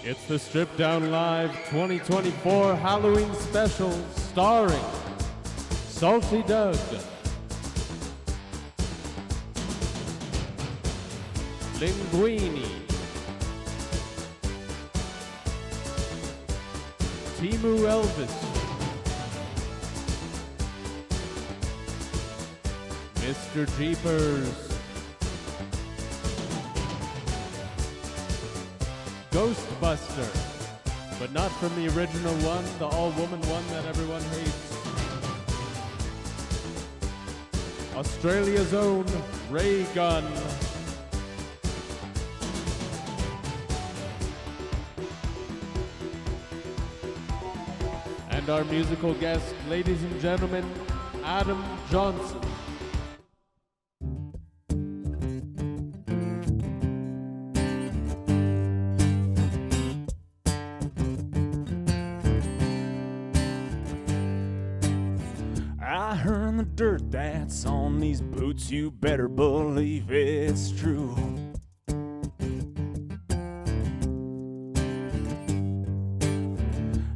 It's the Strip Down Live 2024 Halloween special starring Salty Doug, Linguini, Timu Elvis, Mr. Jeepers, Ghostbuster, but not from the original one, the all-woman one that everyone hates. Australia's own Ray Gunn. And our musical guest, ladies and gentlemen, Adam Johnson. I heard the dirt that's on these boots, you better believe it's true.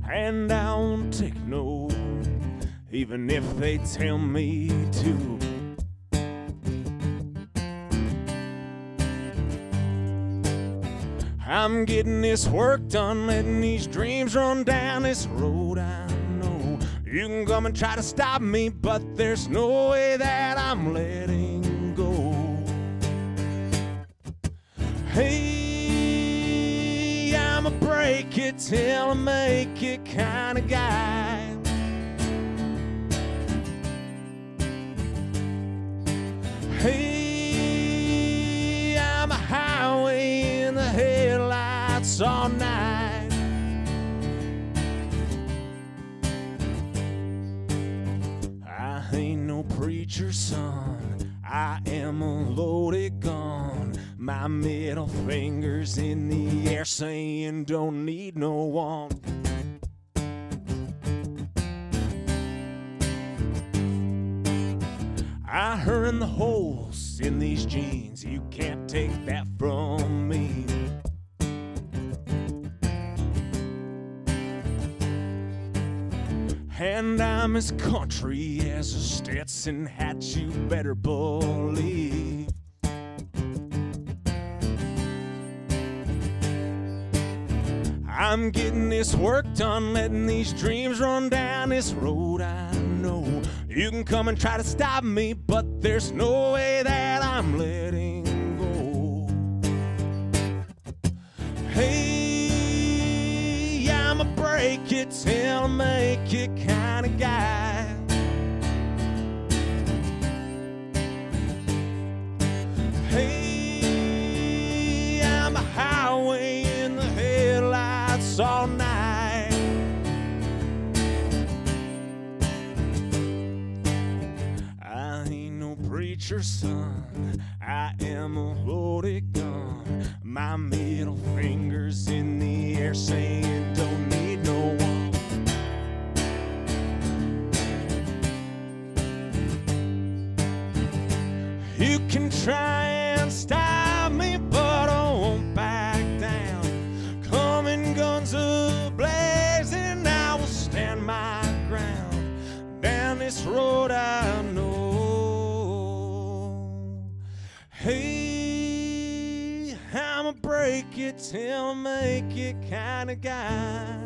And I won't take no, even if they tell me to. I'm getting this work done, letting these dreams run down this road. I know you can come and try to stop me, but there's no way that I'm letting go. Hey, I'm a break it till I make it kind of guy. Hey, I'm a highway in the headlights all night. I ain't no preacher's son, I am a loaded gun. My middle finger's in the air saying don't need no one. I heard the holes in these jeans, you can't take that from me. And I'm as country as a Stetson hat, you better believe. I'm getting this work done, letting these dreams run down this road. I know you can come and try to stop me, but there's no way that I'm letting go. Hey, I'm a break it till I make it kind of guy. Hey, I'm a highway in the headlights all night. I ain't no preacher's son, I am a loaded gun. My middle finger's in the air saying don't need no one. You can try and stop me, but I won't back down. Coming guns a-blazing, I will stand my ground. Down this road I know. Hey, I'ma break it till I make it kind of guy.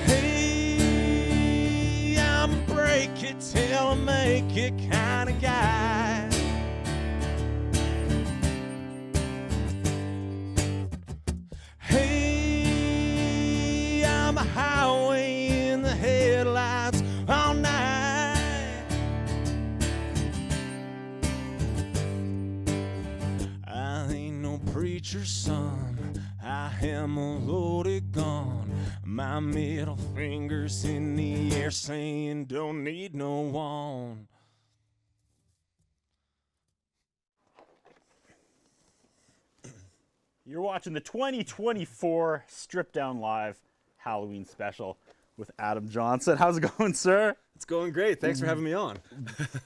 Hey, I'ma break it till I make it kind of guy. Hey, I'm a highway in the headlights all night. I ain't no preacher's son, I am a loaded gun. My middle finger's in the air saying don't need no one. You're watching the 2024 Strip Down Live Halloween special with Adam Johnson. How's it going, sir? It's going great. Thanks for having me on.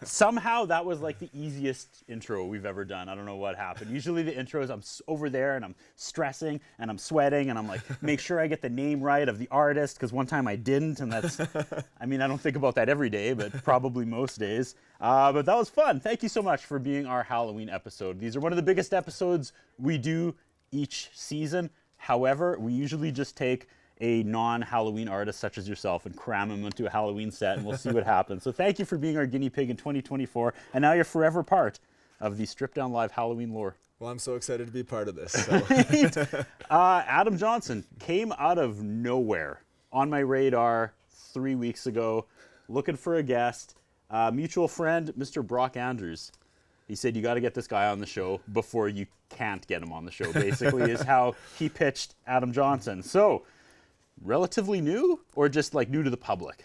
Somehow that was like the easiest intro we've ever done. I don't know what happened. Usually the intros, I'm over there and I'm stressing and I'm sweating and I'm like, make sure I get the name right of the artist, because one time I didn't, and that's, I mean, I don't think about that every day, but probably most days. But that was fun. Thank you so much for being our Halloween episode. These are one of the biggest episodes we do each season. However, we usually just take a non-Halloween artist such as yourself and cram them into a Halloween set, and we'll see what happens. So thank you for being our guinea pig in 2024, and now you're forever part of the Stripped Down Live Halloween lore. Well, I'm so excited to be part of this. So. Adam Johnson came out of nowhere on my radar 3 weeks ago, looking for a guest. Mutual friend, Mr. Brock Andrews. He said, you got to get this guy on the show before you can't get him on the show, basically, is how he pitched Adam Johnson. So, relatively new, or just like new to the public?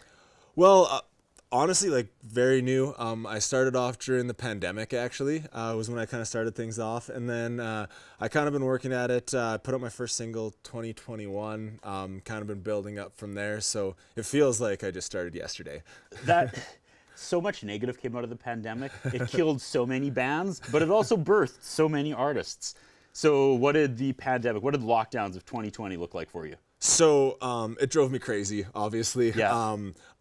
Well, honestly, like very new. I started off during the pandemic, actually, was when I kind of started things off. And then I kind of been working at it. I put out my first single 2021, kind of been building up from there. So it feels like I just started yesterday. That so much negative came out of the pandemic. It killed so many bands, but it also birthed so many artists. So what did the lockdowns of 2020 look like for you? So it drove me crazy, obviously. Yeah.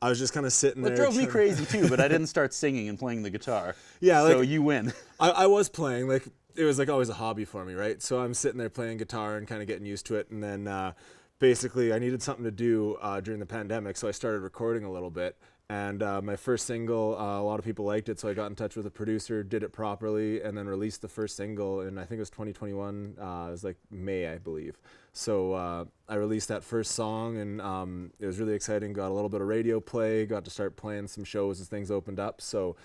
I was just kind of sitting there. It drove me crazy too, but I didn't start singing and playing the guitar. Yeah. So like, you win. I was playing, like, it was like always a hobby for me, right? So I'm sitting there playing guitar and kind of getting used to it. And then basically I needed something to do during the pandemic. So I started recording a little bit. And my first single, a lot of people liked it, so I got in touch with a producer, did it properly, and then released the first single in, I think it was 2021, it was like May, I believe. So I released that first song, and it was really exciting, got a little bit of radio play, got to start playing some shows as things opened up, so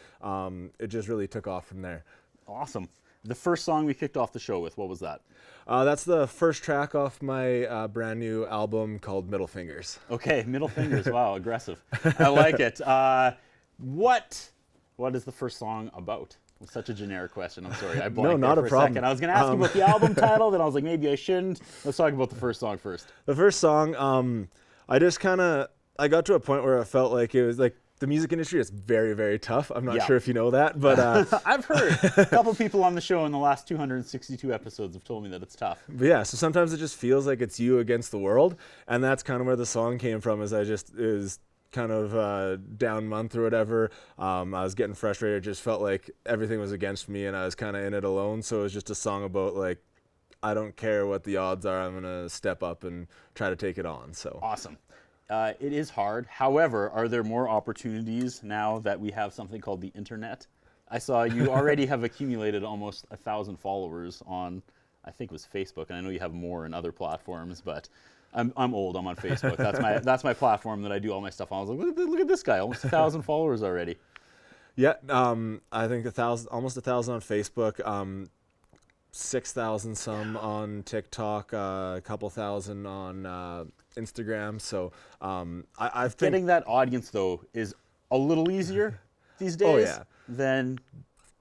it just really took off from there. Awesome. The first song we kicked off the show with, what was that? That's the first track off my brand new album called Middle Fingers. Okay, Middle Fingers. Wow, aggressive. I like it. What is the first song about? It's such a generic question. I'm sorry. I blanked not there a for a problem. second. I was going to ask you about the album title, then I was like, maybe I shouldn't. Let's talk about the first song first. The first song, I got to a point where I felt like it was like, the music industry is very, very tough. I'm not sure if you know that, but I've heard a couple people on the show in the last 262 episodes have told me that it's tough. But yeah, so sometimes it just feels like it's you against the world, and that's kind of where the song came from. It was kind of down month or whatever. I was getting frustrated. It just felt like everything was against me, and I was kind of in it alone. So it was just a song about like, I don't care what the odds are. I'm gonna step up and try to take it on. So awesome. It is hard. However, are there more opportunities now that we have something called the internet? I saw you already have accumulated almost 1,000 followers on, I think it was Facebook, and I know you have more in other platforms, but I'm old. I'm on Facebook. That's my platform that I do all my stuff on. I was like, look at this guy, almost 1,000 followers already. Yeah, I think almost 1,000 on Facebook. 6,000 some on TikTok, a couple thousand on Instagram. So I've been Getting that audience though is a little easier these days. Oh, yeah.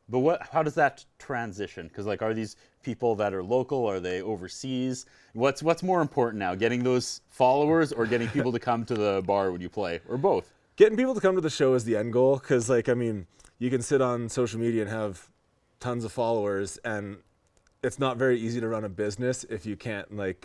But how does that transition? Because like, are these people that are local? Are they overseas? What's more important now? Getting those followers or getting people to come to the bar when you play, or both? Getting people to come to the show is the end goal. Because like, I mean, you can sit on social media and have tons of followers, and it's not very easy to run a business if you can't like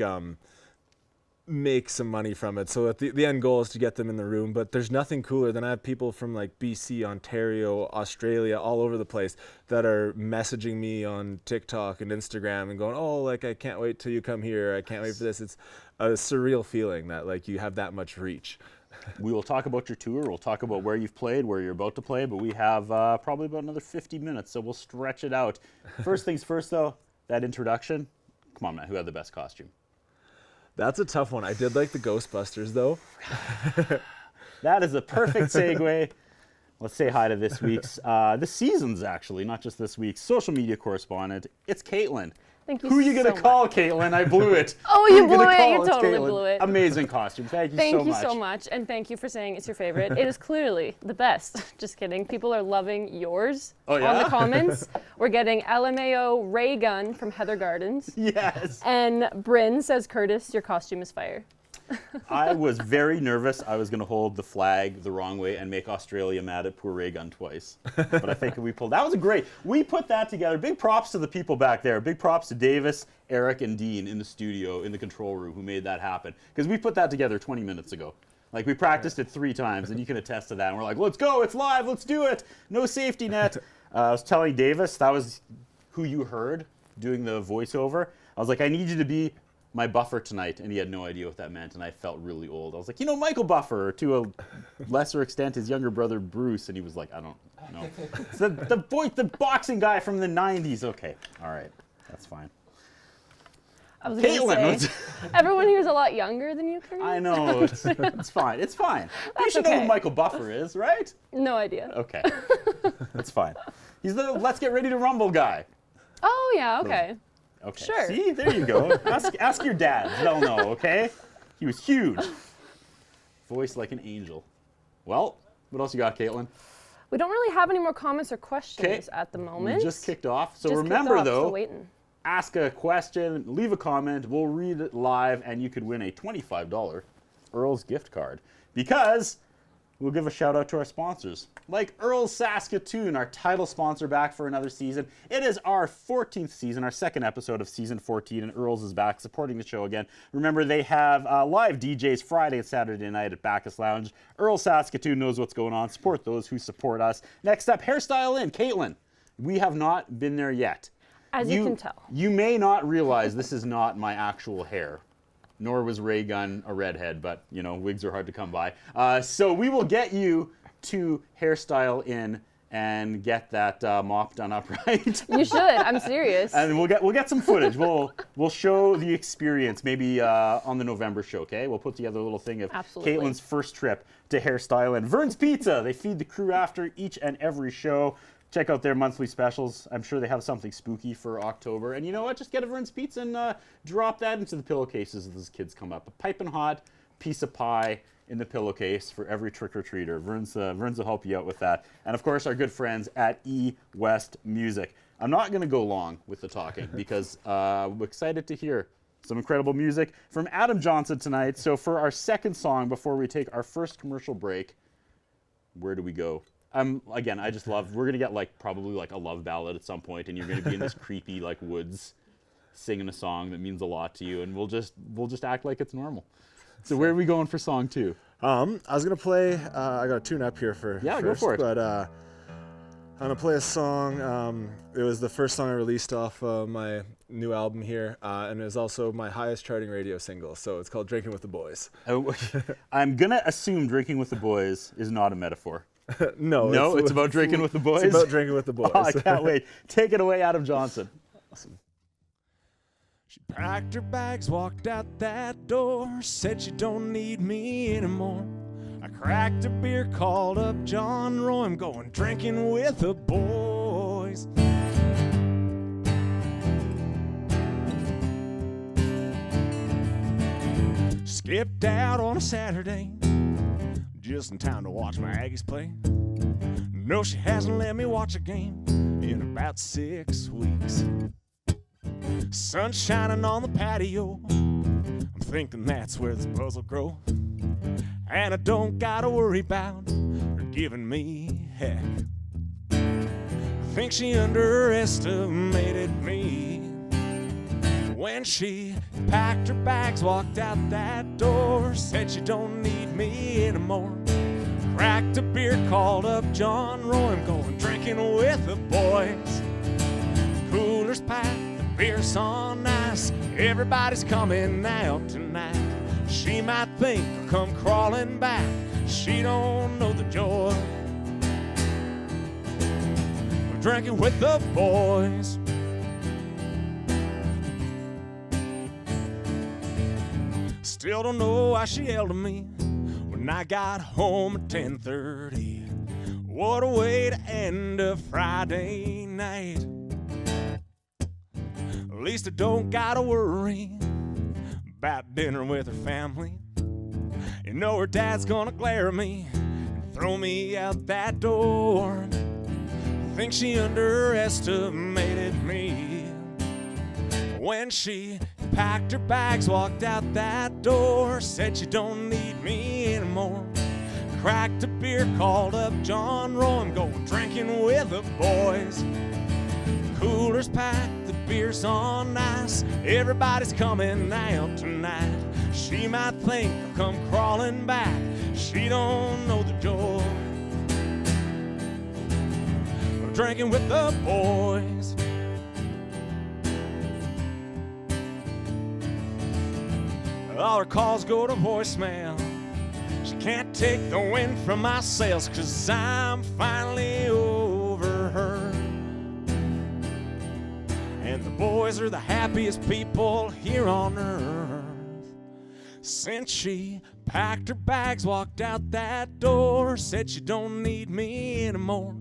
make some money from it. So the end goal is to get them in the room, but there's nothing cooler than I have people from like BC, Ontario, Australia, all over the place that are messaging me on TikTok and Instagram and going, oh, like, I can't wait till you come here. I can't wait for this. It's a surreal feeling that like you have that much reach. We will talk about your tour. We'll talk about where you've played, where you're about to play, but we have probably about another 50 minutes, so we'll stretch it out. First things first though, that introduction, come on, man, who had the best costume? That's a tough one. I did like the Ghostbusters, though. That is a perfect segue. Let's say hi to this season's actually, not just this week's social media correspondent. It's Caitlin. Thank you Who are you going to call, Caitlin? I blew it. Oh, Who you are blew gonna it. call? You It's totally Caitlin. blew it. Amazing costume. Thank you so much. Thank you so much, and thank you for saying it's your favorite. It is clearly the best. Just kidding. People are loving yours Oh, yeah? on the comments. We're getting LMAO Ray Gun from Heather Gardens. Yes. And Bryn says, Curtis, your costume is fire. I was very nervous. I was going to hold the flag the wrong way and make Australia mad at poor Ray Gun twice. But I think we pulled. That was great. We put that together. Big props to the people back there. Big props to Davis, Eric, and Dean in the studio, in the control room, who made that happen. Because we put that together 20 minutes ago. Like, we practiced it 3 times, and you can attest to that. And we're like, let's go. It's live. Let's do it. No safety net. I was telling Davis, that was who you heard doing the voiceover. I was like, I need you to be my buffer tonight, and he had no idea what that meant, and I felt really old. I was like, Michael Buffer, or to a lesser extent, his younger brother Bruce, and he was like, I don't know. It's the boxing guy from the 90s. Okay, all right, that's fine. I was going to say, everyone here is a lot younger than you, Curtis. I know, it's fine. It's fine. You should know who Michael Buffer is, right? No idea. Okay, that's fine. He's the Let's Get Ready to Rumble guy. Oh, yeah, okay. Okay. Sure. See, there you go. Ask your dad. They'll know, okay? He was huge. Voice like an angel. Well, what else you got, Caitlin? We don't really have any more comments or questions at the moment. We just kicked off. So Just remember, kicked off, though, still waiting. ask a question, leave a comment. We'll read it live, and you could win a $25 Earl's gift card. Because we'll give a shout out to our sponsors, like Earl's Saskatoon, our title sponsor, back for another season. It is our 14th season, our second episode of season 14, and Earl's is back supporting the show again. Remember, they have live DJs Friday and Saturday night at Bacchus Lounge. Earl's Saskatoon knows what's going on. Support those who support us. Next up, Hairstyle In. Caitlin, we have not been there yet. As you can tell. You may not realize this is not my actual hair. Nor was Ray Gun a redhead, but, wigs are hard to come by. So we will get you to Hairstyle In and get that mop done up right. You should. I'm serious. And we'll get some footage. We'll show the experience maybe on the November show, okay? We'll put together a little thing of Absolutely. Caitlin's first trip to Hairstyle In. Vern's Pizza, they feed the crew after each and every show. Check out their monthly specials. I'm sure they have something spooky for October. And you know what? Just get a Vern's Pizza and drop that into the pillowcases as those kids come up. A piping hot piece of pie in the pillowcase for every trick-or-treater. Vern's will help you out with that. And, of course, our good friends at E-West Music. I'm not going to go long with the talking because I'm excited to hear some incredible music from Adam Johnson tonight. So for our second song, before we take our first commercial break, where do we go? Again, I just love, we're going to get probably a love ballad at some point, and you're going to be in this creepy woods singing a song that means a lot to you, and we'll just act like it's normal. So where are we going for song 2? I was going to play, I got a tune up here for Yeah, first, go for it. But I'm going to play a song, it was the first song I released off my new album here, and it was also my highest charting radio single, so it's called Drinking with the Boys. I'm going to assume Drinking with the Boys is not a metaphor. No, it's about drinking with the boys? It's about drinking with the boys. Oh, I can't wait. Take it away, Adam Johnson. Awesome. She packed her bags, walked out that door, said she don't need me anymore. I cracked a beer, called up John Roy, I'm going drinking with the boys. Skipped out on a Saturday, just in time to watch my Aggies play. No, she hasn't let me watch a game in about 6 weeks. Sun shining on the patio, I'm thinking that's where this buzz will grow. And I don't gotta worry about her giving me heck. I think she underestimated me when she packed her bags, walked out that door, said she don't need me anymore. Cracked a beer, called up John Roy, I'm going drinking with the boys. Coolers packed, the beer's on ice, everybody's coming out tonight. She might think I'll come crawling back, she don't know the joy of drinking with the boys. Still don't know why she yelled at me when I got home at 10:30. What a way to end a Friday night. At least I don't gotta worry about dinner with her family. You know her dad's gonna glare at me and throw me out that door. I think she underestimated me when she packed her bags, walked out that door, said she don't need me anymore. Cracked a beer, called up John Roy, I'm going drinking with the boys. Coolers packed, the beer's on ice, everybody's coming out tonight. She might think I'll come crawling back, she don't know the joy of drinking with the boys. All her calls go to voicemail. She can't take the wind from my sails, 'cause I'm finally over her. And the boys are the happiest people here on earth. Since she packed her bags, walked out that door, said she don't need me anymore.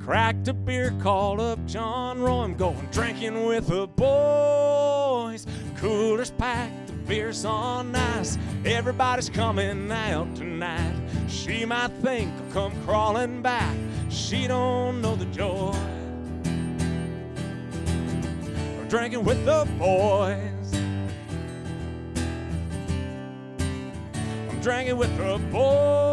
Cracked a beer, called up John Roy, I'm going drinking with the boys. Coolers packed, the beer's on ice, everybody's coming out tonight. She might think I'll come crawling back, she don't know the joy of drinking with the boys. I'm drinking with the boys.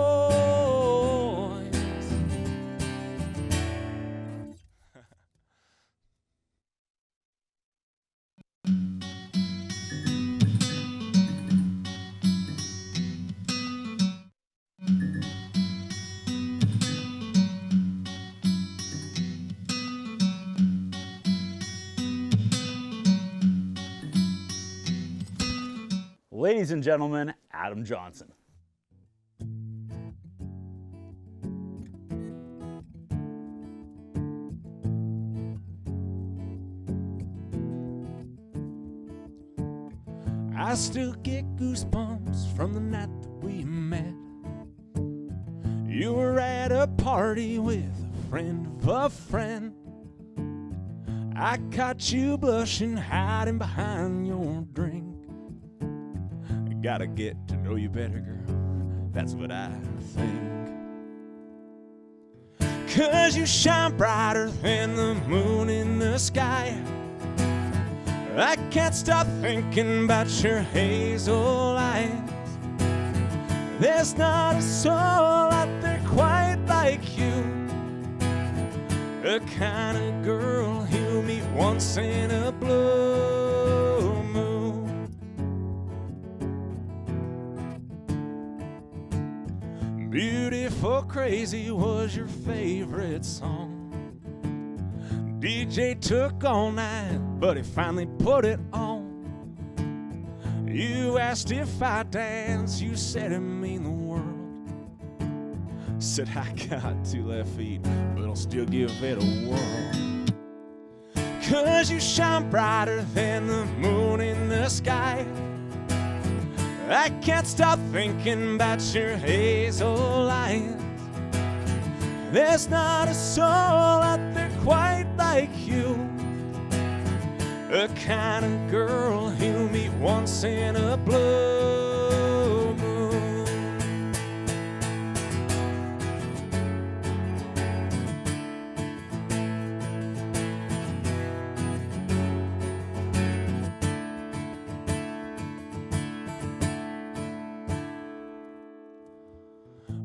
Ladies and gentlemen, Adam Johnson. I still get goosebumps from the night that we met. You were at a party with a friend of a friend. I caught you blushing, hiding behind your drink. I gotta get to know you better, girl, that's what I think. 'Cause you shine brighter than the moon in the sky. I can't stop thinking about your hazel eyes. There's not a soul out there quite like you, the kind of girl you meet once in a blue moon. Beautiful Crazy was your favorite song. DJ took all night, but he finally put it on. You asked if I dance, you said it mean the world. Said I got 2 left feet, but I'll still give it a whirl. 'Cause you shine brighter than the moon in the sky. I can't stop thinking about your hazel eyes. There's not a soul out there quite like you, the kind of girl you meet once in a blue moon.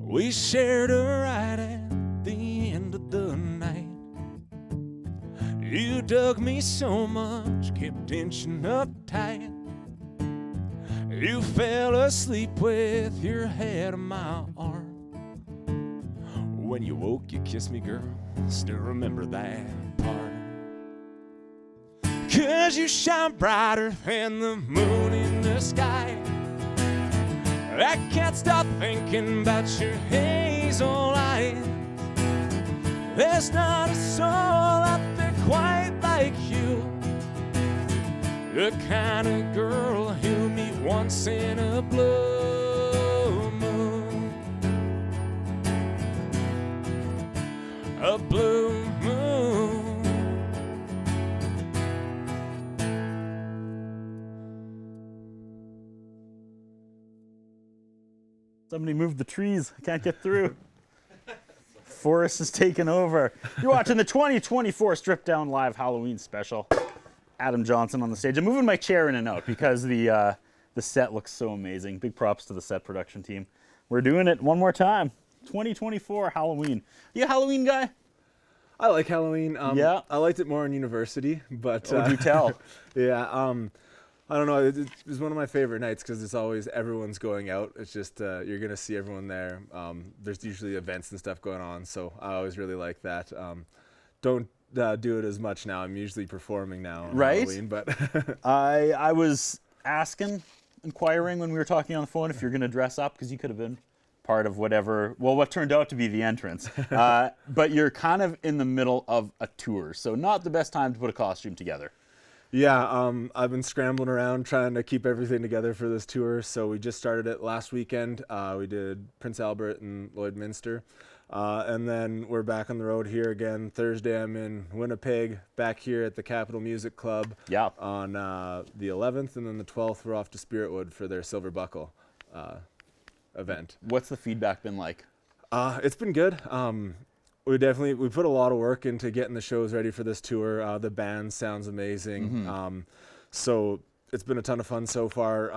We shared a ride at the end of the night. You dug me so much, kept inching up tight. You fell asleep with your head on my arm. When you woke, you kissed me, girl, still remember that part. 'Cause you shine brighter than the moon in the sky. I can't stop thinking about your hazel eyes. There's not a soul out there quite like you, the kind of girl you meet once in a blue moon. A blue moon. Somebody moved the trees. I can't get through. Forest is taking over. You're watching the 2024 Stripped Down Live Halloween special. Adam Johnson on the stage. I'm moving my chair in and out because the set looks so amazing. Big props to the set production team. We're doing it one more time. 2024 Halloween. You a Halloween guy? I like Halloween. Yeah. I liked it more in university, but Oh, do tell. yeah. I don't know. It was one of my favorite nights because it's always everyone's going out. It's just you're gonna see everyone there. There's usually events and stuff going on, so I always really like that. Don't do it as much now. I'm usually performing now on Right. Halloween, but I was inquiring when we were talking on the phone if you're gonna dress up because you could have been part of what turned out to be the entrance. But you're kind of in the middle of a tour, so not the best time to put a costume together. yeah, I've been scrambling around trying to keep everything together for this tour. So we just started it last weekend. We did Prince Albert and Lloydminster. And then we're back on the road here again. Thursday I'm in Winnipeg, back here at the Capitol Music Club Yeah. on the 11th. And then the 12th we're off to Spiritwood for their Silver Buckle event. What's the feedback been like? It's been good. We put a lot of work into getting the shows ready for this tour. The band sounds amazing. So it's been a ton of fun so far.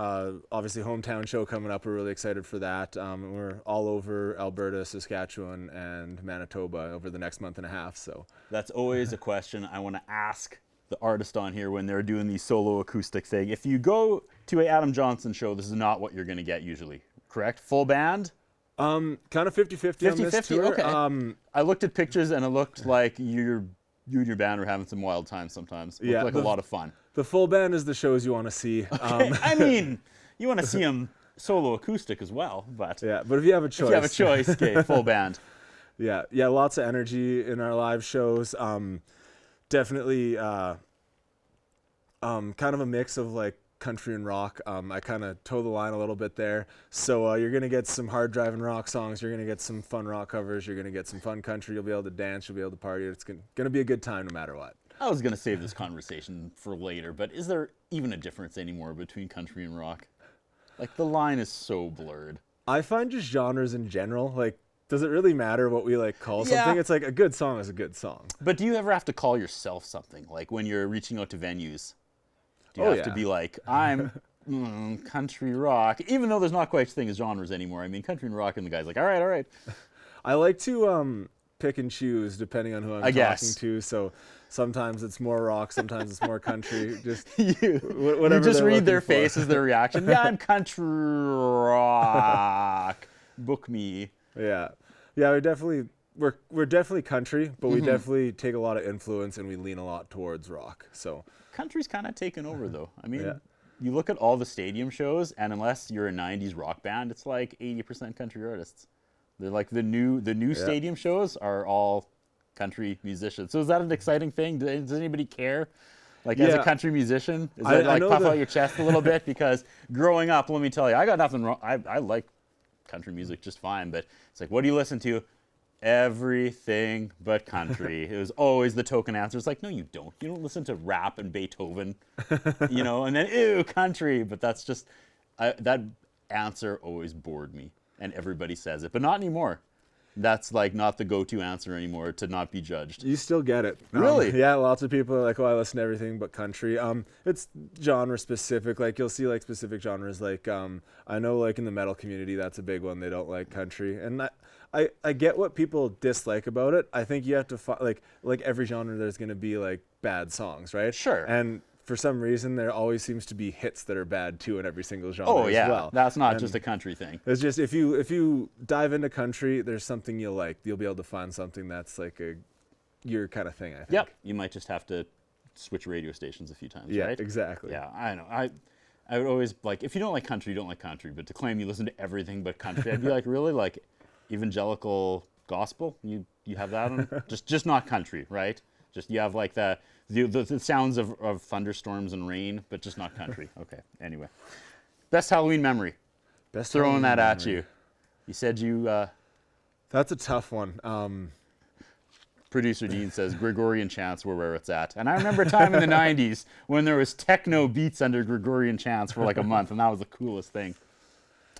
Obviously, hometown show coming up. We're really excited for that. We're all over Alberta, Saskatchewan, and Manitoba over the next month and a half. So That's always a question I want to ask the artist on here when they're doing the solo acoustic thing. If you go to a Adam Johnson show, this is not what you're going to get usually, correct? Full band? kind of 50-50 on this 50-50? tour. Okay. I looked at pictures and it looked like you and your band were having some wild times sometimes. It looked like a lot of fun. The full band is the shows you want to see. I mean, you want to see them solo acoustic as well, but Yeah, but if you have a choice, if you have a choice, okay, full band. Yeah, lots of energy in our live shows. Definitely kind of a mix of like country and rock. I kind of toe the line a little bit there. So you're going to get some hard driving rock songs. You're going to get some fun rock covers. You're going to get some fun country. You'll be able to dance. You'll be able to party. It's going to be a good time no matter what. I was going to save this conversation for later, but is there even a difference anymore between country and rock? Like, the line is so blurred. I find just genres in general, like, does it really matter what we like call something? Yeah. It's like a good song is a good song. But do you ever have to call yourself something? Like, when you're reaching out to venues, do you Oh, have to yeah. be like, I'm country rock, even though there's not quite such thing as genres anymore. I mean, country and rock, and the guy's like, all right. I like to pick and choose depending on who I'm I talking guess. to. So sometimes it's more rock, sometimes it's more country. Just You whatever just they're read their looking for. faces, their reaction. Yeah, I'm country rock. Book me. Yeah, we're definitely country, but Mm-hmm. we definitely take a lot of influence and we lean a lot towards rock. So Country's kind of taken over, though. I mean, Yeah. you look at all the stadium shows, and unless you're a 90s rock band, it's like 80% country artists. They're like the new stadium shows are all country musicians. So is that an exciting thing? Does anybody care? Like, as a Yeah. country musician, is I that like know puff the- out your chest a little bit? Because growing up, let me tell you, I got nothing wrong. I like country music just fine, but it's like, what do you listen to? Everything but country. It was always the token answer. It's like, no, you don't. You don't listen to rap and Beethoven, and then, ew, country. But that's just, that answer always bored me. And everybody says it, but not anymore. That's like not the go-to answer anymore to not be judged. you still get it. Really? Yeah, lots of people are like, oh, I listen to everything but country. It's genre specific. Like you'll see like specific genres. Like I know like in the metal community, that's a big one. They don't like country, and I get what people dislike about it. I think you have to like every genre. There's gonna be like bad songs, right? Sure. And for some reason, there always seems to be hits that are bad too in every single genre Oh as yeah, well. that's not And just a country thing. it's just if you dive into country, there's something you'll like. You'll be able to find something that's like your kind of thing. I think. Yep. You might just have to switch radio stations a few times, Yeah. right? Exactly. Yeah, I know. I would always like, if you don't like country, you don't like country. But to claim you listen to everything but country, I'd be like, really? Like evangelical gospel? You have that on? just not country, right? Just you have like the sounds of thunderstorms and rain, but just not country. Okay. Anyway, best Halloween memory. Best Throwing that Halloween at memory. you. You said you. That's a tough one. Producer Dean says Gregorian chants were where it's at. And I remember a time in the 90s when there was techno beats under Gregorian chants for like a month, and that was the coolest thing.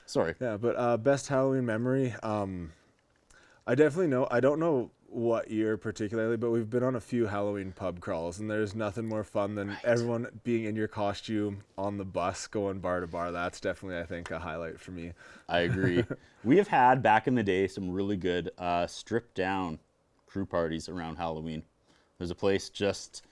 Sorry. Yeah, but best Halloween memory. I definitely know. I don't know what year particularly, but we've been on a few Halloween pub crawls, and there's nothing more fun than everyone being in your costume on the bus going bar to bar. That's definitely, I think, a highlight for me. I agree. We have had back in the day some really good stripped down crew parties around Halloween. There's a place just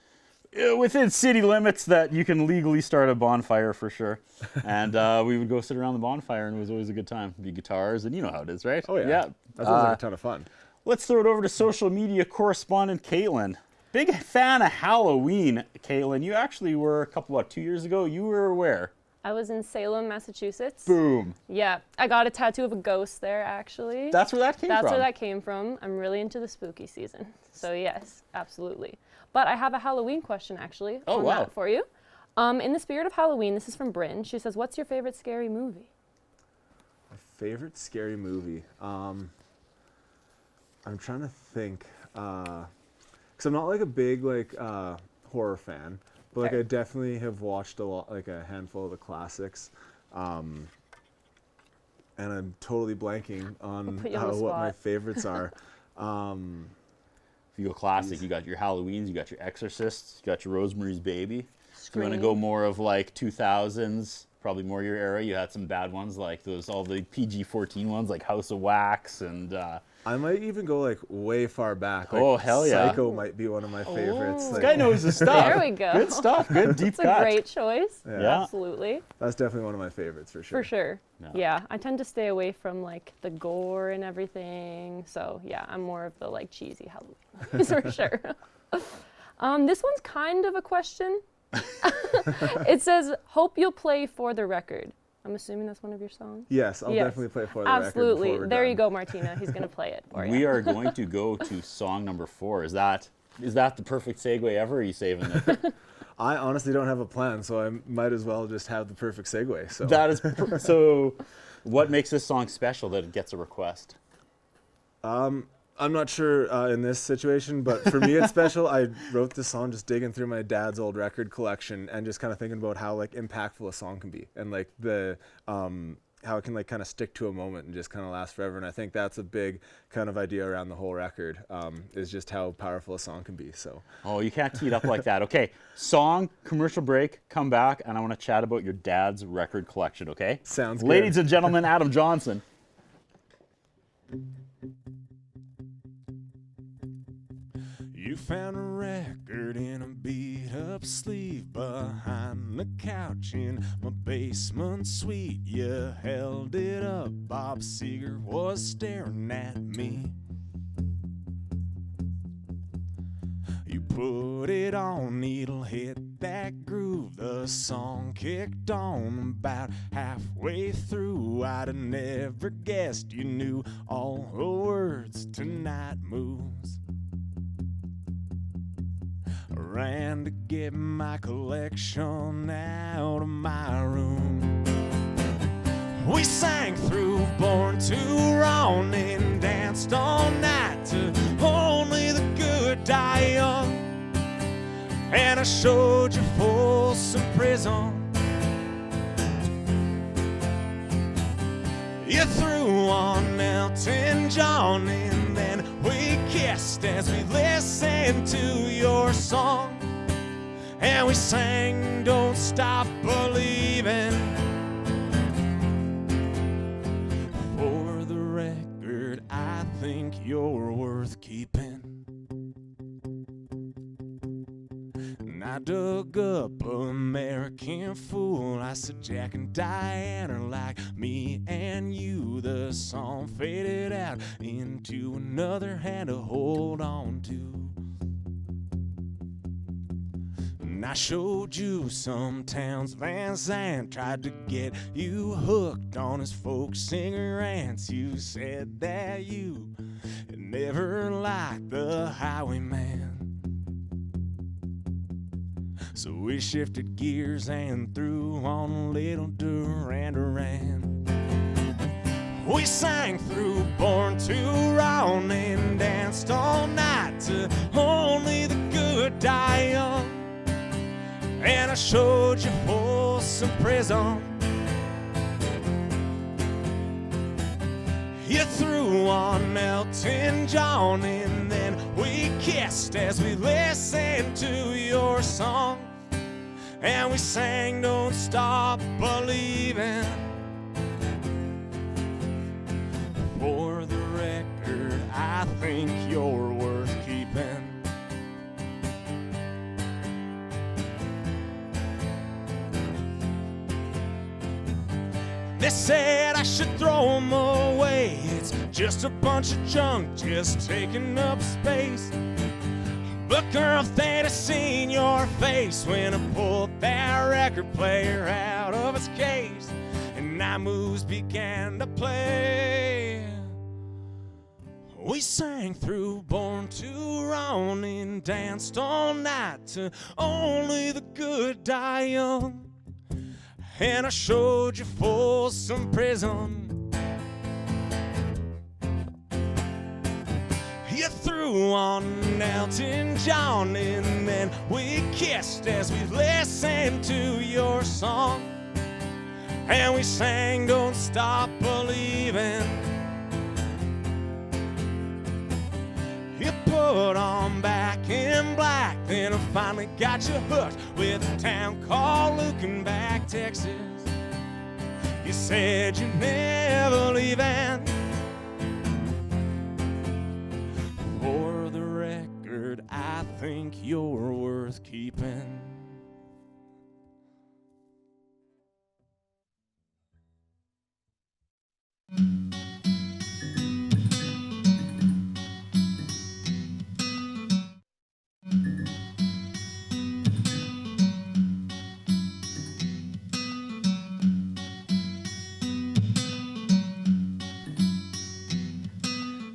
within city limits that you can legally start a bonfire for sure. And we would go sit around the bonfire, and it was always a good time. Be guitars, and you know how it is, right? Oh, yeah. That sounds like a ton of fun. Let's throw it over to social media correspondent Caitlin. Big fan of Halloween, Caitlin. You actually were 2 years ago. You were where? I was in Salem, Massachusetts. Boom. Yeah, I got a tattoo of a ghost there, actually. That's where that came from? That's where that came from. I'm really into the spooky season. So yes, absolutely. But I have a Halloween question, actually, on that for you. In the spirit of Halloween, this is from Bryn. She says, what's your favorite scary movie? My favorite scary movie? I'm trying to think. Because I'm not like a big horror fan. But like I definitely have watched a lot, like a handful of the classics, and I'm totally blanking on what my favorites are. If you go classic, you got your Halloweens, you got your Exorcists, you got your Rosemary's Baby. If you want to Scream. go more of like 2000s, probably more your era, you had some bad ones like all the PG-14 ones like House of Wax and. I might even go like way far back. Like, oh, hell yeah. Psycho might be one of my favorites. This guy knows his stuff. There we go. Good stuff. Good deep That's cut. a great choice. Yeah. Absolutely. That's definitely one of my favorites for sure. For sure. Yeah. Yeah, I tend to stay away from like the gore and everything. So yeah, I'm more of the like cheesy Halloween for sure. This one's kind of a question. It says, hope you'll play For the Record. I'm assuming that's one of your songs? Yes, I'll definitely play For the Record. Absolutely. There There you go, Martina. He's going to play it for you. We are going to go to song number 4. Is that the perfect segue ever, or are you saving it? I honestly don't have a plan, so I might as well just have the perfect segue. So That is so. What makes this song special that it gets a request? I'm not sure in this situation, but for me it's special. I wrote this song just digging through my dad's old record collection and just kind of thinking about how like impactful a song can be and like the how it can like kind of stick to a moment and just kind of last forever. And I think that's a big kind of idea around the whole record is just how powerful a song can be. So. Oh, you can't tee it up like that. Okay, song, commercial break, come back, and I want to chat about your dad's record collection. Okay. Sounds good. Ladies and gentlemen, Adam Johnson. You found a record in a beat-up sleeve behind the couch in my basement suite. You held it up, Bob Seger was staring at me. You put it on, needle hit that groove. The song kicked on about halfway through. I'd have never guessed you knew all the words to Night Moves. Ran to get my collection out of my room. We sang through Born to Run and danced all night to Only the Good Die Young. And I showed you Folsom Prison. You threw on Elton John and then we kissed as we listened to your song. And we sang Don't Stop Believing. For the record, I think you're worth keeping. And I dug up American Fool. I said Jack and Diane are like me and you. The song faded out into another hand to hold on to. And I showed you some Towns Van Zandt, tried to get you hooked on his folk singer rants. You said that you had never liked the Highwayman. So we shifted gears and threw on a little Duran Duran. We sang through Born to Run and danced all night to Only the Good Die Young. And I showed you Folsom Prison. You threw on Elton John and then We kissed as we listened to your song, and we sang Don't Stop Believing. For the record, I think you're worth keeping. They said I should throw them away. It's just a bunch of junk, just taking up space. But girl, if they'd have seen your face when I pulled that record player out of its case and night moves began to play, we sang through Born to Run and danced all night to Only the Good Die Young. And I showed you Folsom Prison. You threw on Elton John, and then we kissed as we listened to your song, and we sang Don't Stop Believing. You put on Back in Black, then I finally got you hooked with a town called Lukenbach, Texas. You said you're never leaving. For the record, I think you're worth keeping.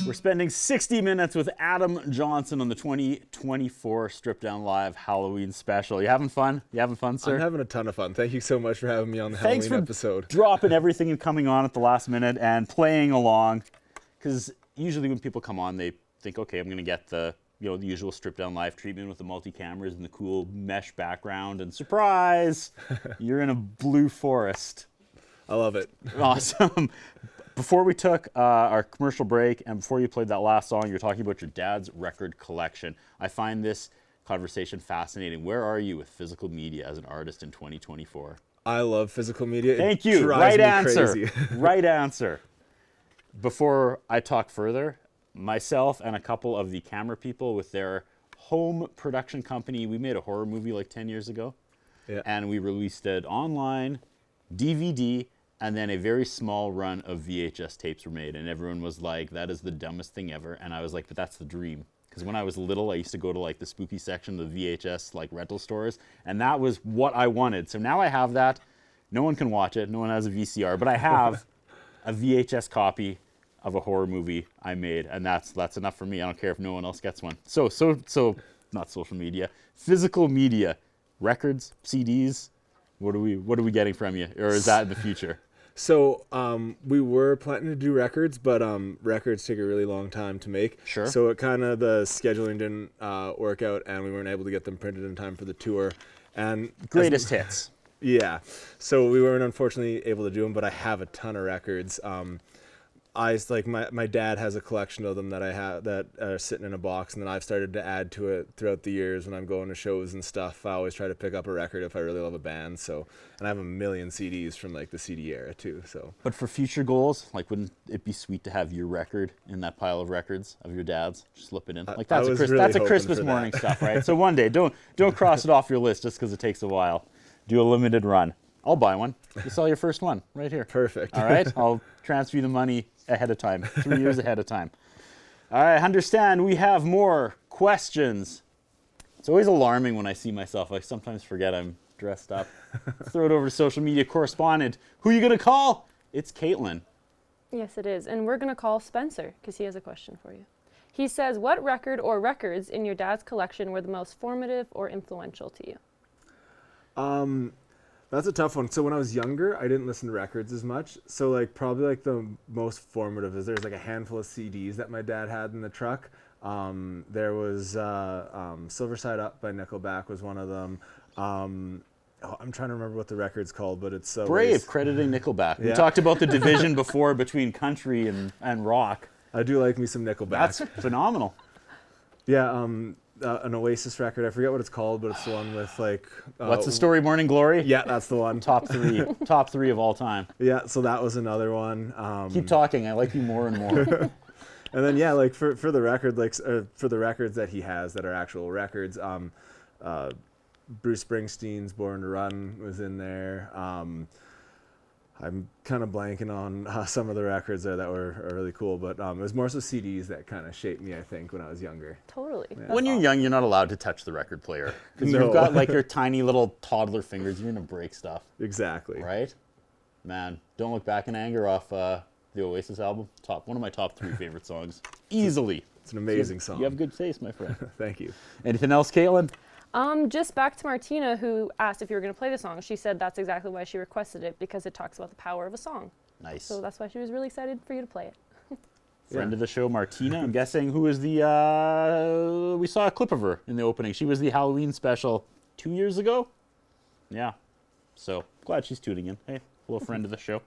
We're spending 60 minutes with Adam Johnson on the 2024 Stripped Down Live Halloween special. You having fun? You having fun, sir? I'm having a ton of fun. Thank you so much for having me on the Thanks Halloween for episode. dropping everything and coming on at the last minute and playing along. Because usually when people come on, they think, okay, I'm going to get the the usual Stripped Down Live treatment with the multi-cameras and the cool mesh background. And surprise, you're in a blue forest. I love it. Awesome. Before we took our commercial break and before you played that last song, you were talking about your dad's record collection. I find this conversation fascinating. Where are you with physical media as an artist in 2024? I love physical media. Thank It you. drives Right me answer. crazy. Right answer. Before I talk further, myself and a couple of the camera people with their home production company, we made a horror movie like 10 years ago. Yeah. And we released it online, DVD, and then a very small run of VHS tapes were made. And everyone was like, that is the dumbest thing ever. And I was like, but that's the dream. Because when I was little, I used to go to like the spooky section of the VHS like rental stores. And that was what I wanted. So now I have that. No one can watch it. No one has a VCR. But I have a VHS copy of a horror movie I made. And that's enough for me. I don't care if no one else gets one. So not social media. Physical media. Records, CDs. What are we getting from you? Or is that in the future? So we were planning to do records, but records take a really long time to make. Sure. So the scheduling didn't work out, and we weren't able to get them printed in time for the tour. And Greatest hits. Yeah. So we weren't unfortunately able to do them, but I have a ton of records. My dad has a collection of them that I have that are sitting in a box, and then I've started to add to it throughout the years when I'm going to shows and stuff. I always try to pick up a record if I really love a band. So, and I have a million CDs from like the CD era too. So, But for future goals, like wouldn't it be sweet to have your record in that pile of records of your dad's? Just slip it in. Like that's really a Christmas hoping for morning that. stuff, right? So one day, don't cross it off your list just because it takes a while. Do a limited run. I'll buy one. You sell your first one right here. Perfect. All right, I'll transfer you the money ahead of time, 3 years ahead of time. All right, understand we have more questions. It's always alarming when I see myself. I sometimes forget I'm dressed up. Let's throw it over to social media correspondent. Who are you going to call? It's Caitlin. Yes, it is. And we're going to call Spencer because he has a question for you. He says, what record or records in your dad's collection were the most formative or influential to you? That's a tough one. So when I was younger, I didn't listen to records as much. So like probably like the most formative is there's like a handful of CDs that my dad had in the truck. There was Silver Side Up by Nickelback was one of them. I'm trying to remember what the record's called, but it's Brave, crediting Nickelback. We Yeah. talked about the division before between country and rock. I do like me some Nickelback. That's phenomenal. Yeah, an Oasis record. I forget what it's called, but it's the one with like. What's the story, Morning Glory? Yeah, that's the one. Top three of all time. Yeah, so that was another one. Keep talking. I like you more and more. And then yeah, like for the record, like for the records that he has that are actual records, Bruce Springsteen's "Born to Run" was in there. I'm kind of blanking on some of the records there that are really cool, but it was more so CDs that kind of shaped me, I think, when I was younger. Totally. Yeah. When you're young, you're not allowed to touch the record player because No. you've got like your tiny little toddler fingers. You're gonna break stuff, Exactly. right? Man, "Don't Look Back in Anger" off the Oasis album. One of my top 3 favorite songs, easily. It's an amazing song. You have good taste, my friend. Thank you. Anything else, Caitlin? Just back to Martina, who asked if you were going to play the song. She said that's exactly why she requested it, because it talks about the power of a song. Nice. So that's why she was really excited for you to play it. Friend Yeah. of the show, Martina. I'm guessing who is the, we saw a clip of her in the opening. She was the Halloween special 2 years ago. Yeah. So glad she's tuning in. Hey, hello, friend of the show.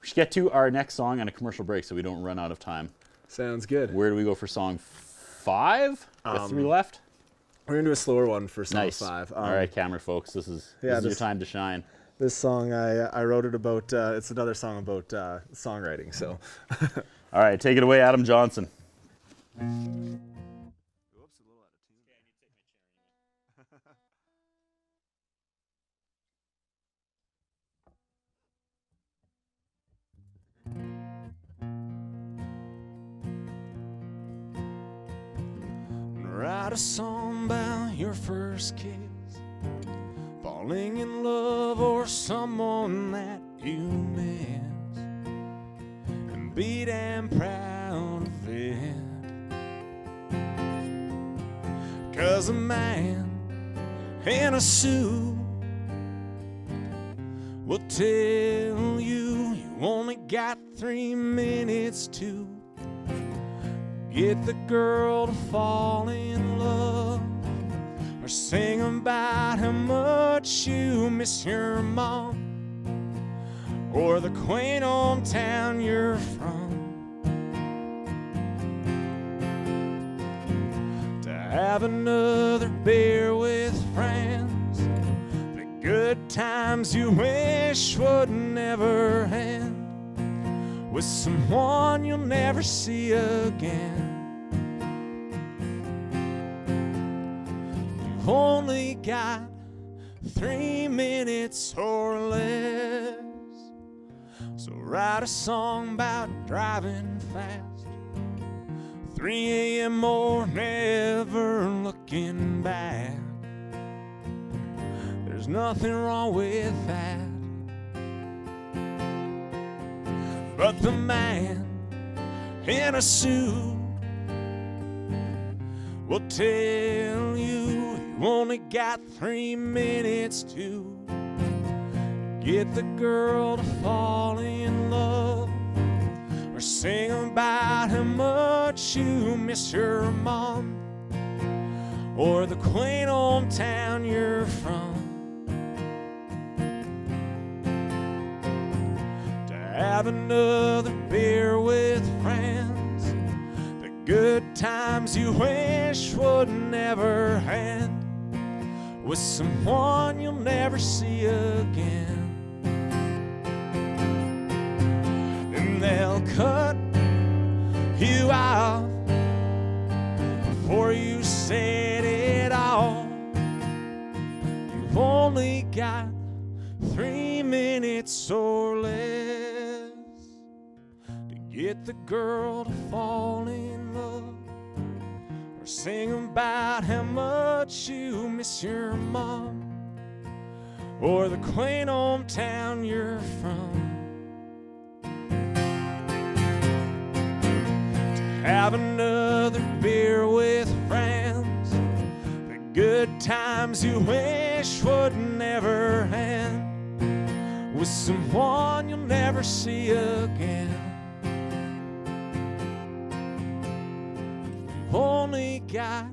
We should get to our next song and a commercial break so we don't run out of time. Sounds good. Where do we go for song 5? With 3 left? We're going to do a slower one for song Nice. 5. All right, camera folks, this is your this- time to shine. This song, I wrote it about, it's another song about songwriting, so. All right, take it away, Adam Johnson. Write a song about your first kiss, falling in love or someone that you miss, and be damn proud of it. 'Cause a man in a suit will tell you you only got 3 minutes to get the girl to fall in love, or sing about how much you miss your mom, or the quaint old town you're from. To have another beer with friends, the good times you wish would never end, with someone you'll never see again. You've only got 3 minutes or less, so write a song about driving fast, 3 a.m. or never looking back. There's nothing wrong with that. But the man in a suit will tell you you only got 3 minutes to get the girl to fall in love, or sing about how much you miss your mom, or the quaint old town you're from. Have another beer with friends, the good times you wish would never end, with someone you'll never see again. And they'll cut you out before you said it all. You've only got 3 minutes or less to get the girl to fall in love, or sing about how much you miss your mom, or the quaint old town you're from. To have another beer with friends, the good times you wish would never end, with someone you'll never see again. You've only got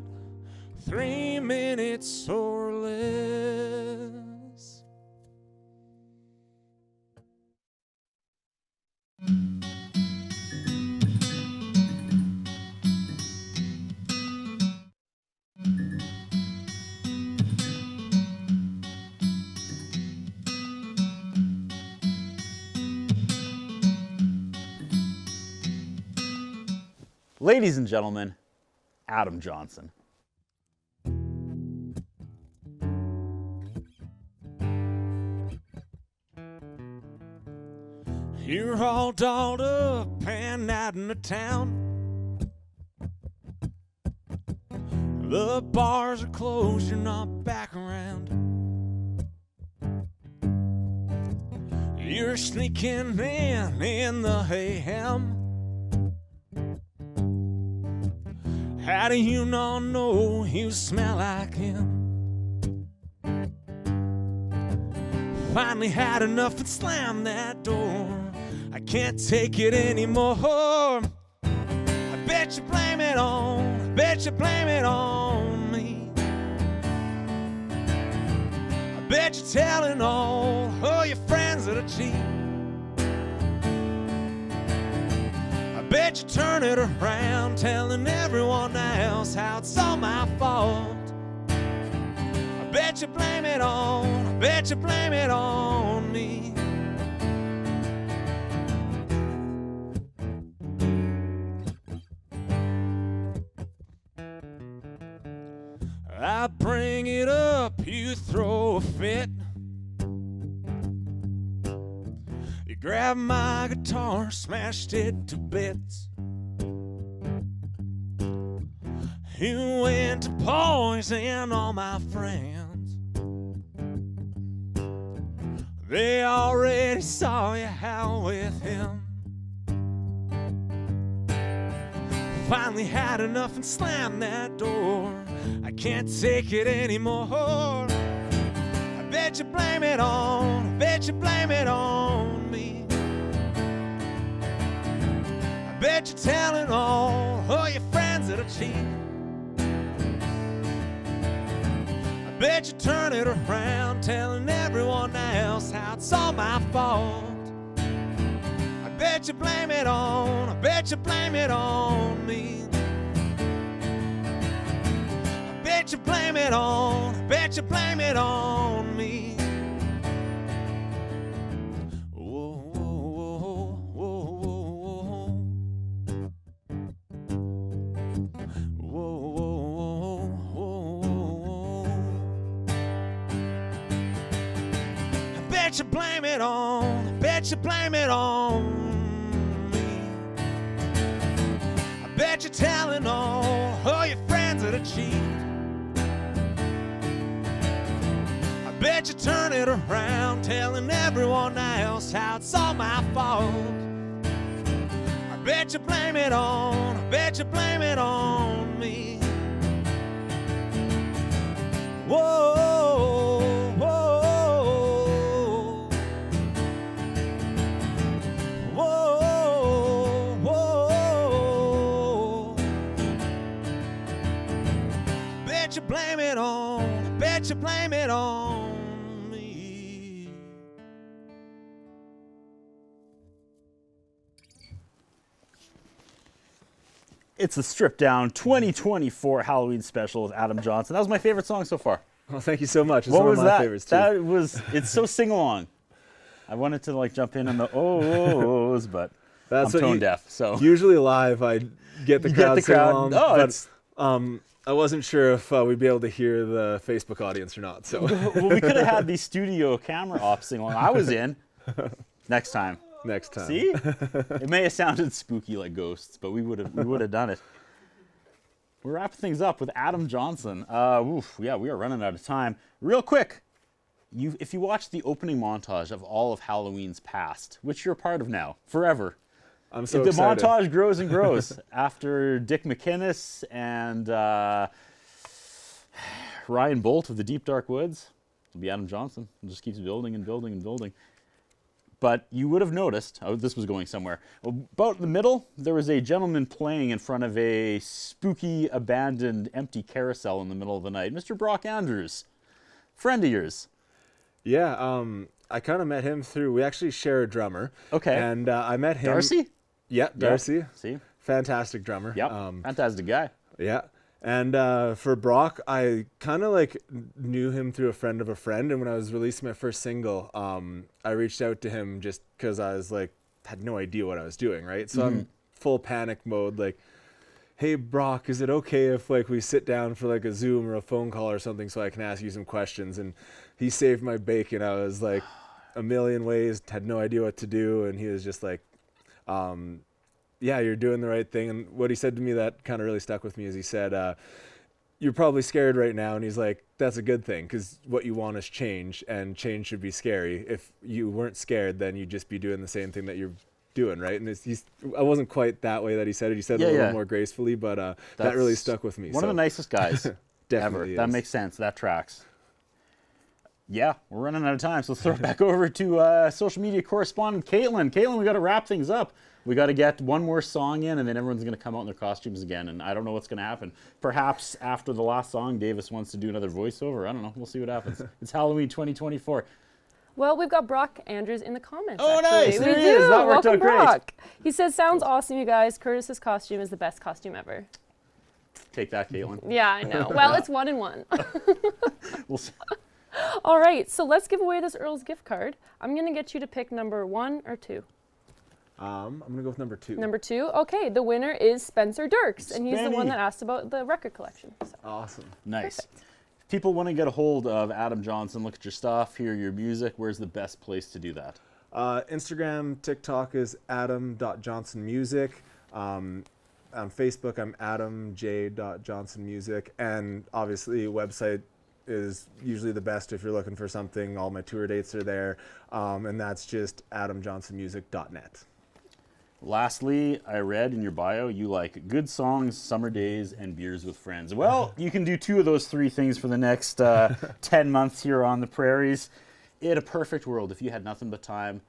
3 minutes or less. Ladies and gentlemen, Adam Johnson. You're all dolled up and out in the town. The bars are closed, you're not back around. You're sneaking in the ham. How do you not know you smell like him? Finally had enough and slammed that door. I can't take it anymore. I bet you blame it on me. I bet you're telling all your friends that I cheat. I bet you turn it around, telling everyone else how it's all my fault. I bet you blame it on me. I bring it up, you throw a fit. You grab my guitar, smashed it to bits. You went to poison all my friends. They already saw you out with him. Finally had enough and slammed that door. I can't take it anymore. I bet you blame it on me. I bet you're telling all your friends that I cheat. I bet you turn it around, telling everyone else how it's all my fault. I bet you blame it on me. I bet you blame it on me. Whoa, whoa, whoa, whoa, whoa, whoa. I bet you blame it on me. I bet you're telling all your friends that I cheat. I bet you turn it around, telling everyone else how it's all my fault. I bet you blame it on me. Whoa, whoa, whoa, whoa. Bet you blame it on me. It's the Stripped Down 2024 Halloween special with Adam Johnson. That was my favorite song so far. Well, thank you so much. It's What one was of my that? favorites too. It's so sing-along. I wanted to like jump in on the ohs, but That's I'm what tone deaf, so. Usually live, I get the You crowd get the sing crowd. along, Oh, but it's, I wasn't sure if we'd be able to hear the Facebook audience or not. So well, we could have had these studio camera ops sing along. I was in. Next time. next time. See? It may have sounded spooky like ghosts, but we would have done it. We're wrapping things up with Adam Johnson. Yeah, we are running out of time. Real quick, if you watch the opening montage of all of Halloween's past, which you're a part of now, forever. I'm so If the excited. montage grows and grows after Dick McInnes and Ryan Bolt of the Deep Dark Woods, it'll be Adam Johnson. It just keeps building and building and building. But you would have noticed, this was going somewhere. About the middle, there was a gentleman playing in front of a spooky, abandoned, empty carousel in the middle of the night. Mr. Brock Andrews, friend of yours. Yeah, I kind of met him through, we actually share a drummer. Okay. And I met him. Darcy? Yeah, Darcy. See? Fantastic drummer. Yep, fantastic guy. Yeah. And for Brock, I kind of like knew him through a friend of a friend. And when I was releasing my first single, I reached out to him just because I was like, had no idea what I was doing, right? So I'm full panic mode, like hey Brock, is it okay if like we sit down for like a Zoom or a phone call or something so I can ask you some questions? And he saved my bacon. I was like a million ways, had no idea what to do, and he was just like, yeah, you're doing the right thing. And what he said to me that kind of really stuck with me is he said, you're probably scared right now. And he's like, that's a good thing, because what you want is change, and change should be scary. If you weren't scared, then you'd just be doing the same thing that you're doing, right? And I wasn't quite that way that he said it. He said it a little more gracefully, but that really stuck with me. One of the nicest guys ever. Definitely That is. makes sense. That tracks. Yeah, we're running out of time, so let's throw it back over to social media correspondent Caitlin. Caitlin, we got to wrap things up. We got to get one more song in, and then everyone's going to come out in their costumes again, and I don't know what's going to happen. Perhaps after the last song, Davis wants to do another voiceover. I don't know. We'll see what happens. It's Halloween 2024. Well, we've got Brock Andrews in the comments. Oh, actually. nice. There We he do. is. That worked Welcome, out great. Brock. He says, sounds awesome, you guys. Curtis's costume is the best costume ever. Take that, Caitlin. Yeah, I know. Well, it's 1 and 1. We'll see. All right, so let's give away this Earl's gift card. I'm going to get you to pick number 1 or 2. I'm going to go with number 2. Number 2? Okay, the winner is Spencer Dirks, and he's the one Spenny. that asked about the record collection. So. Awesome. Nice. Perfect. If people want to get a hold of Adam Johnson, look at your stuff, hear your music, where's the best place to do that? Instagram, TikTok is adam.johnsonmusic. On Facebook, I'm adamj.johnsonmusic. And obviously, website is usually the best if you're looking for something. All my tour dates are there. And that's just adamjohnsonmusic.net. Lastly, I read in your bio you like good songs, summer days, and beers with friends. Well, you can do 2 of those 3 things for the next 10 months here on the prairies. In a perfect world, if you had nothing but time,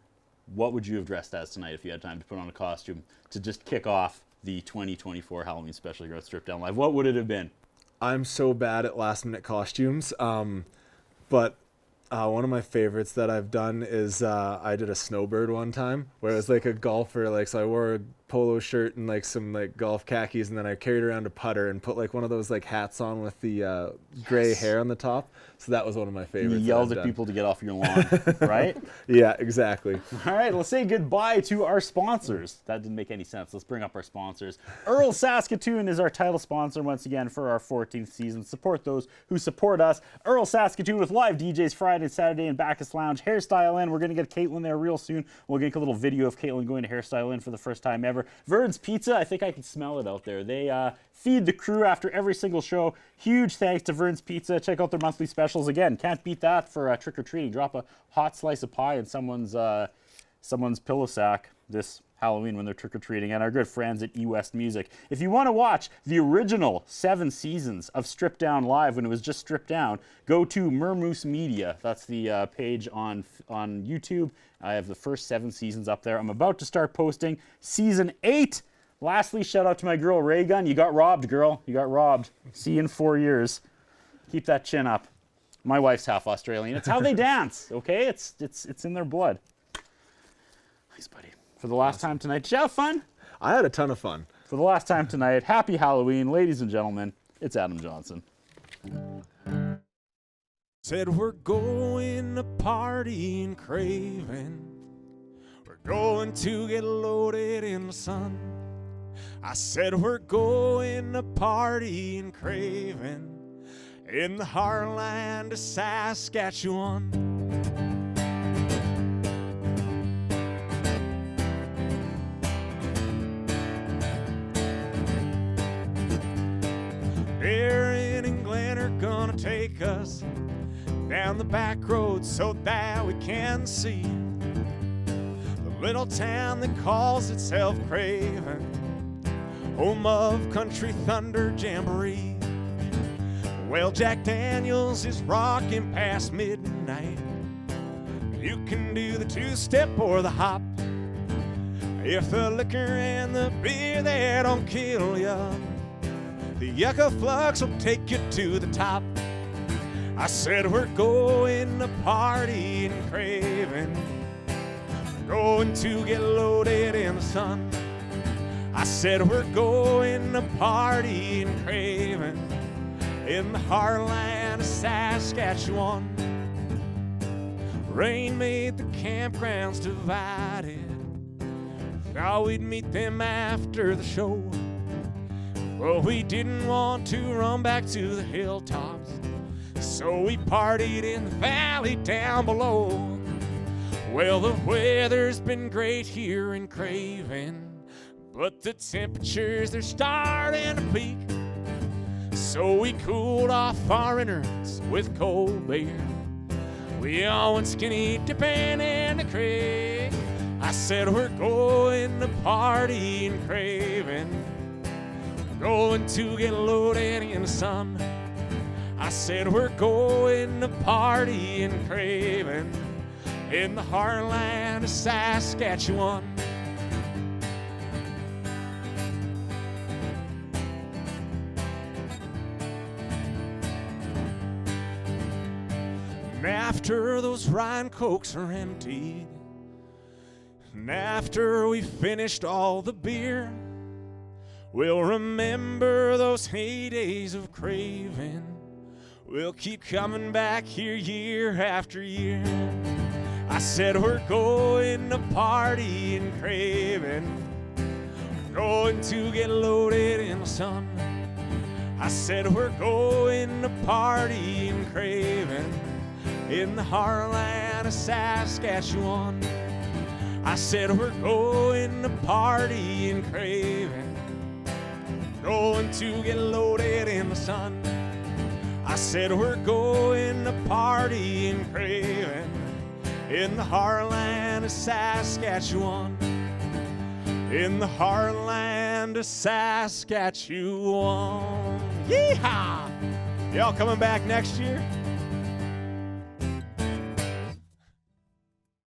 what would you have dressed as tonight if you had time to put on a costume to just kick off the 2024 Halloween special here at Strip Down Live? What would it have been? I'm so bad at last minute costumes, but one of my favorites that I've done is I did a snowbird one time where it was like a golfer, like, so I wore a polo shirt and like some like golf khakis, and then I carried around a putter and put like one of those like hats on with the gray hair on the top. So that was one of my You favorites. yelled at people to get off your lawn, right? Yeah, exactly. All right, let's say goodbye to our sponsors. That didn't make any sense. Let's bring up our sponsors. Earl Saskatoon is our title sponsor once again for our 14th season. Support those who support us. Earl Saskatoon with live DJs Friday and Saturday in Bacchus Lounge. Hairstyle In. We're going to get Caitlin there real soon. We'll get a little video of Caitlin going to Hairstyle In for the first time ever. Vern's Pizza. I think I can smell it out there. They feed the crew after every single show. Huge thanks to Vern's Pizza. Check out their monthly specials. Again, can't beat that for trick-or-treating. Drop a hot slice of pie in someone's pillow sack this Halloween when they're trick-or-treating. And our good friends at eWest Music. If you want to watch the original 7 seasons of Strip Down Live when it was just stripped down, go to Mermoose Media. That's the page on YouTube. I have the first 7 seasons up there. I'm about to start posting season 8. Lastly, shout out to my girl Raygun. You got robbed, girl. You got robbed. See you in 4 years. Keep that chin up. My wife's half Australian. It's how they dance, okay? It's in their blood. Thanks, buddy. For the last time tonight, did you have fun? I had a ton of fun. For the last time tonight, happy Halloween, ladies and gentlemen. It's Adam Johnson. Said we're going to party in Craven. We're going to get loaded in the sun. I said we're going to party in Craven, in the heartland of Saskatchewan. Aaron and Glenn are gonna take us down the back road so that we can see the little town that calls itself Craven, home of Country Thunder Jamboree. Well, Jack Daniels is rocking past midnight. You can do the 2-step or the hop. If the liquor and the beer there don't kill ya, the Yucca Flux will take you to the top. I said we're going to party in Craven, going to get loaded in the sun. I said we're going to party in Craven, in the heartland of Saskatchewan. Rain made the campgrounds divided. Thought we'd meet them after the show. Well, we didn't want to run back to the hilltops, so we partied in the valley down below. Well, the weather's been great here in Craven, but the temperatures, they're starting to peak. So we cooled off our innards with cold beer. We all went skinny dipping in the creek. I said we're going to party in Craven, going to get loaded in the sun. I said we're going to party in Craven, in the heartland of Saskatchewan. And after those Ryan Cokes are emptied, and after we finished all the beer, we'll remember those heydays of Craven. We'll keep coming back here year after year. I said we're going to party in Craven, we're going to get loaded in the sun. I said we're going to party in Craven, in the heartland of Saskatchewan. I said we're going to party in Craven, going to get loaded in the sun. I said we're going to party in Craven, in the heartland of Saskatchewan, in the heartland of Saskatchewan. Yeehaw! Y'all coming back next year?